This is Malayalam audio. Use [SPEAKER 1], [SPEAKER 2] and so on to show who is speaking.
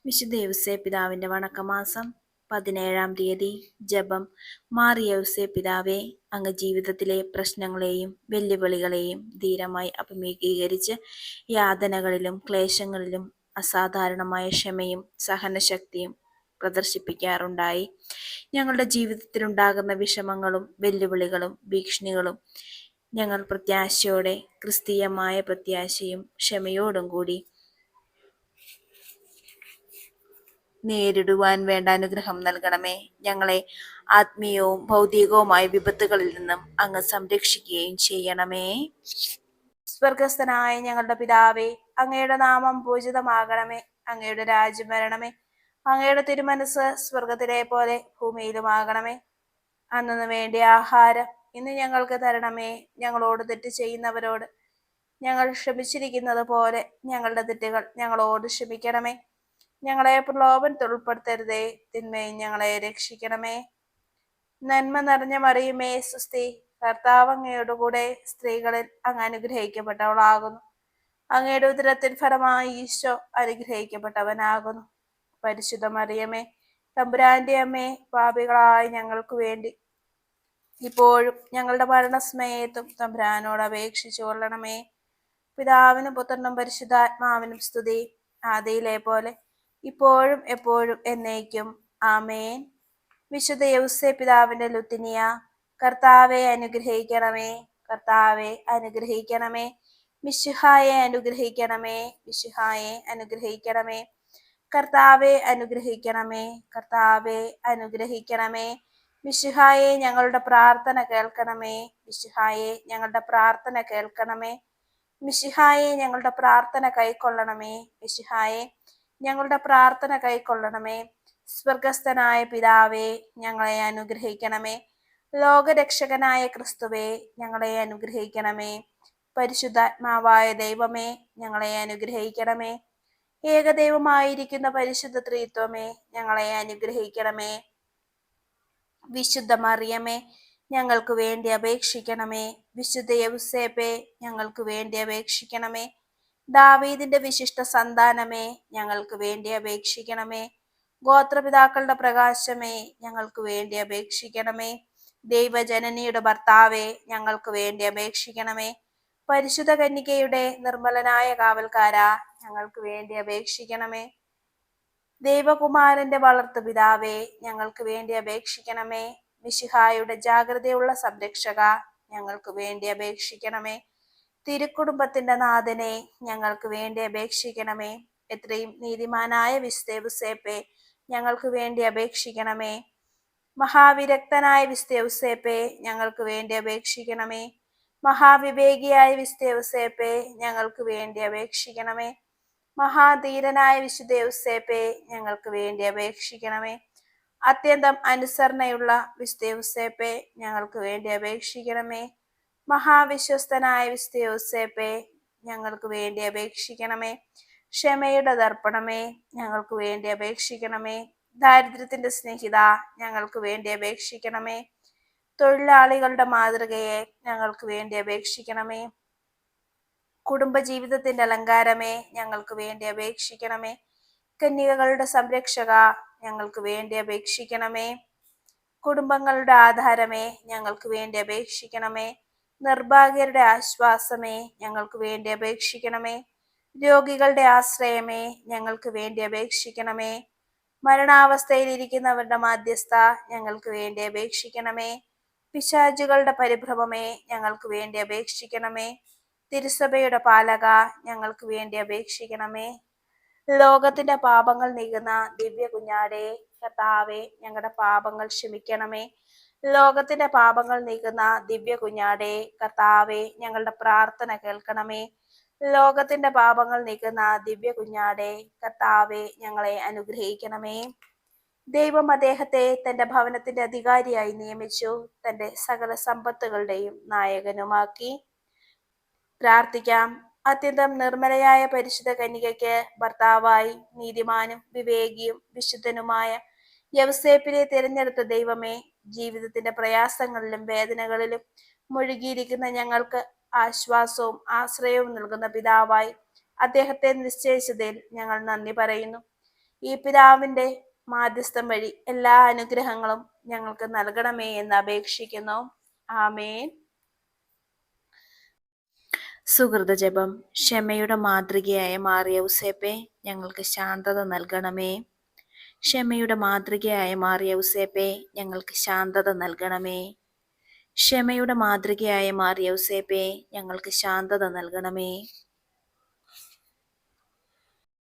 [SPEAKER 1] വിശുദ്ധ യൗസേ പിതാവിന്റെ വണക്കമാസം 17-ാം തീയതി. ജപം. മാറിയ യൗസേ പിതാവേ, അങ്ങ് ജീവിതത്തിലെ പ്രശ്നങ്ങളെയും വെല്ലുവിളികളെയും ധീരമായി അഭിമുഖീകരിച്ച് യാതനകളിലും ക്ലേശങ്ങളിലും അസാധാരണമായ ക്ഷമയും സഹനശക്തിയും പ്രദർശിപ്പിക്കാറുണ്ടായി. ഞങ്ങളുടെ ജീവിതത്തിലുണ്ടാകുന്ന വിഷമങ്ങളും വെല്ലുവിളികളും ഭീഷണികളും ഞങ്ങൾ പ്രത്യാശയോടെ, ക്രിസ്തീയമായ പ്രത്യാശയും ക്ഷമയോടും കൂടി നേരിടുവാൻ വേണ്ട അനുഗ്രഹം നൽകണമേ. ഞങ്ങളെ ആത്മീയവും ഭൗതികവുമായ വിപത്തുകളിൽ നിന്നും അങ്ങ് സംരക്ഷിക്കുകയും ചെയ്യണമേ. സ്വർഗസ്ഥനായ ഞങ്ങളുടെ പിതാവേ, അങ്ങയുടെ നാമം പൂജിതമാകണമേ. അങ്ങയുടെ രാജ്യം വരണമേ. അങ്ങയുടെ തിരുമനസ് സ്വർഗത്തിലെ പോലെ ഭൂമിയിലുമാകണമേ. അന്നു വേണ്ടിയ ആഹാരം ഇന്ന് ഞങ്ങൾക്ക് തരണമേ. ഞങ്ങളോട് തെറ്റ് ചെയ്യുന്നവരോട് ഞങ്ങൾ ക്ഷമിച്ചിരിക്കുന്നത് പോലെ ഞങ്ങളുടെ തെറ്റുകൾ ഞങ്ങളോട് ക്ഷമിക്കണമേ. ഞങ്ങളെ പ്രലോഭനത്തിൽ ഉൾപ്പെടുത്തരുതേ, തിന്മയും ഞങ്ങളെ രക്ഷിക്കണമേ. നന്മ നിറഞ്ഞ മറിയുമേ സുസ്തി, കർത്താവ് അങ്ങയുടെ കൂടെ, സ്ത്രീകളിൽ അങ്ങ് അനുഗ്രഹിക്കപ്പെട്ടവളാകുന്നു. അങ്ങയുടെ ഉദരത്തിൻ ഫലമായി ഈശോ അനുഗ്രഹിക്കപ്പെട്ടവനാകുന്നു. പരിശുദ്ധ മറിയമേ, തമ്പുരാന്റെ അമ്മേ, പാപികളായ ഞങ്ങൾക്ക് വേണ്ടി ഇപ്പോഴും ഞങ്ങളുടെ മരണസമയത്തും തമ്പുരാനോട് അപേക്ഷിച്ചു കൊള്ളണമേ. പിതാവിനും പുത്രനും പരിശുദ്ധാത്മാവിനും സ്തുതി, ആദിയിലെ പോലെ ഇപ്പോഴും എപ്പോഴും എന്നേക്കും. ആമേൻ. വിശുദ്ധ യൗസേ പിതാവിന്റെ ലുത്തിനിയ. കർത്താവെ അനുഗ്രഹിക്കണമേ. കർത്താവെ അനുഗ്രഹിക്കണമേ. മിശിഹായെ അനുഗ്രഹിക്കണമേ. മിശിഹായെ അനുഗ്രഹിക്കണമേ. കർത്താവെ അനുഗ്രഹിക്കണമേ. കർത്താവെ അനുഗ്രഹിക്കണമേ. മിശിഹായെ ഞങ്ങളുടെ പ്രാർത്ഥന കേൾക്കണമേ. മിശിഹായെ ഞങ്ങളുടെ പ്രാർത്ഥന കേൾക്കണമേ. മിശിഹായെ ഞങ്ങളുടെ പ്രാർത്ഥന കൈക്കൊള്ളണമേ. മിശിഹായെ ഞങ്ങളുടെ പ്രാർത്ഥന കൈക്കൊള്ളണമേ. സ്വർഗസ്ഥനായ പിതാവേ, ഞങ്ങളെ അനുഗ്രഹിക്കണമേ. ലോകരക്ഷകനായ ക്രിസ്തുവേ, ഞങ്ങളെ അനുഗ്രഹിക്കണമേ. പരിശുദ്ധാത്മാവായ ദൈവമേ, ഞങ്ങളെ അനുഗ്രഹിക്കണമേ. ഏകദൈവമായിരിക്കുന്ന പരിശുദ്ധ ത്രിത്വമേ, ഞങ്ങളെ അനുഗ്രഹിക്കണമേ. വിശുദ്ധ മറിയമേ, ഞങ്ങൾക്ക് വേണ്ടി അപേക്ഷിക്കണമേ. വിശുദ്ധ യൗസേപ്പേ, ഞങ്ങൾക്ക് വേണ്ടി അപേക്ഷിക്കണമേ. ദാവീദിന്റെ വിശിഷ്ട സന്താനമേ, ഞങ്ങൾക്ക് വേണ്ടി അപേക്ഷിക്കണമേ. ഗോത്രപിതാക്കളുടെ പ്രകാശമേ, ഞങ്ങൾക്ക് വേണ്ടി അപേക്ഷിക്കണമേ. ദൈവജനനിയുടെ ഭർത്താവേ, ഞങ്ങൾക്ക് വേണ്ടി അപേക്ഷിക്കണമേ. പരിശുദ്ധ കന്യകയുടെ നിർമ്മലനായ കാവൽക്കാരാ, ഞങ്ങൾക്ക് വേണ്ടി അപേക്ഷിക്കണമേ. ദൈവകുമാരന്റെ വളർത്തു പിതാവേ, ഞങ്ങൾക്ക് വേണ്ടി അപേക്ഷിക്കണമേ. മിശിഹായുടെ ജാഗ്രതയുള്ള സംരക്ഷക, ഞങ്ങൾക്ക് വേണ്ടി അപേക്ഷിക്കണമേ. തിരുക്കുടുംബത്തിന്റെ നാഥനെ, ഞങ്ങൾക്ക് വേണ്ടി അപേക്ഷിക്കണമേ. എത്രയും നീതിമാനായ വിശുദ്ധ യൗസേപ്പേ, ഞങ്ങൾക്ക് വേണ്ടി അപേക്ഷിക്കണമേ. മഹാവിരക്തനായ വിശുദ്ധ യൗസേപ്പേ, ഞങ്ങൾക്ക് വേണ്ടി അപേക്ഷിക്കണമേ. മഹാവിവേകിയായ വിശുദ്ധ യൗസേപ്പേ, ഞങ്ങൾക്ക് വേണ്ടി അപേക്ഷിക്കണമേ. മഹാധീരനായ വിശുദ്ധ യൗസേപ്പേ, ഞങ്ങൾക്ക് വേണ്ടി അപേക്ഷിക്കണമേ. അത്യന്തം അനുസരണയുള്ള വിശുദ്ധ യൗസേപ്പേ, ഞങ്ങൾക്ക് വേണ്ടി അപേക്ഷിക്കണമേ. മഹാവിശ്വസ്തനായ വിശുദ്ധ യൗസേപ്പേ, ഞങ്ങൾക്ക് വേണ്ടി അപേക്ഷിക്കണമേ. ക്ഷമയുടെ ദർപ്പണമേ, ഞങ്ങൾക്ക് വേണ്ടി അപേക്ഷിക്കണമേ. ദാരിദ്ര്യത്തിന്റെ സ്നേഹിത, ഞങ്ങൾക്ക് വേണ്ടി അപേക്ഷിക്കണമേ. തൊഴിലാളികളുടെ മാതൃകയെ, ഞങ്ങൾക്ക് വേണ്ടി അപേക്ഷിക്കണമേ. കുടുംബജീവിതത്തിന്റെ അലങ്കാരമേ, ഞങ്ങൾക്ക് വേണ്ടി അപേക്ഷിക്കണമേ. കന്യകകളുടെ സംരക്ഷക, ഞങ്ങൾക്ക് വേണ്ടി അപേക്ഷിക്കണമേ. കുടുംബങ്ങളുടെ ആധാരമേ, ഞങ്ങൾക്ക് വേണ്ടി അപേക്ഷിക്കണമേ. നിർഭാഗ്യരുടെ ആശ്വാസമേ, ഞങ്ങൾക്ക് വേണ്ടി അപേക്ഷിക്കണമേ. രോഗികളുടെ ആശ്രയമേ, ഞങ്ങൾക്ക് വേണ്ടി അപേക്ഷിക്കണമേ. മരണാവസ്ഥയിലിരിക്കുന്നവരുടെ മാധ്യസ്ഥ, ഞങ്ങൾക്ക് വേണ്ടി അപേക്ഷിക്കണമേ. പിശാചുകളുടെ പരിഭ്രമമേ, ഞങ്ങൾക്ക് വേണ്ടി അപേക്ഷിക്കണമേ. തിരുസഭയുടെ പാലക, ഞങ്ങൾക്ക് വേണ്ടി അപേക്ഷിക്കണമേ. ലോകത്തിന്റെ പാപങ്ങൾ നീക്കുന്ന ദിവ്യ കുഞ്ഞാടേ, കർത്താവേ, ഞങ്ങളുടെ പാപങ്ങൾ ക്ഷമിക്കണമേ. ലോകത്തിന്റെ പാപങ്ങൾ നീക്കുന്ന ദിവ്യ കുഞ്ഞാടേ, കർത്താവേ, ഞങ്ങളുടെ പ്രാർത്ഥന കേൾക്കണമേ. ലോകത്തിന്റെ പാപങ്ങൾ നീക്കുന്ന ദിവ്യ കുഞ്ഞാടേ, കർത്താവേ, ഞങ്ങളെ അനുഗ്രഹിക്കണമേ. ദൈവം അദ്ദേഹത്തെ തന്റെ ഭവനത്തിന്റെ അധികാരിയായി നിയമിച്ചു, തന്റെ സകല സമ്പത്തുകളുടെയും നായകനുമാക്കി. പ്രാർത്ഥിക്കാം. അത്യന്തം നിർമ്മലയായ പരിശുദ്ധ കന്യകയ്ക്ക് ഭർത്താവായി നീതിമാനും വിവേകിയും വിശുദ്ധനുമായ യൗസേപ്പിനെ തിരഞ്ഞെടുത്ത ദൈവമേ, ജീവിതത്തിന്റെ പ്രയാസങ്ങളിലും വേദനകളിലും മുഴുകിയിരിക്കുന്ന ഞങ്ങൾക്ക് ആശ്വാസവും ആശ്രയവും നൽകുന്ന പിതാവായി അദ്ദേഹത്തെ നിശ്ചയിച്ചതിൽ ഞങ്ങൾ നന്ദി പറയുന്നു. ഈ പിതാവിന്റെ മാധ്യസ്ഥം വഴി എല്ലാ അനുഗ്രഹങ്ങളും ഞങ്ങൾക്ക് നൽകണമേ എന്ന് അപേക്ഷിക്കുന്നു. ആമേൻ. സുഹൃത ജപം. ക്ഷമയുടെ മാതൃകയായ മാറിയൗസേപ്പെ, ഞങ്ങൾക്ക് ശാന്തത നൽകണമേ. ക്ഷമയുടെ മാതൃകയായ മാറിയൗസേപ്പെ, ഞങ്ങൾക്ക് ശാന്തത നൽകണമേ. ക്ഷമയുടെ മാതൃകയായ മാറിയൗസേപ്പെ, ഞങ്ങൾക്ക് ശാന്തത നൽകണമേ.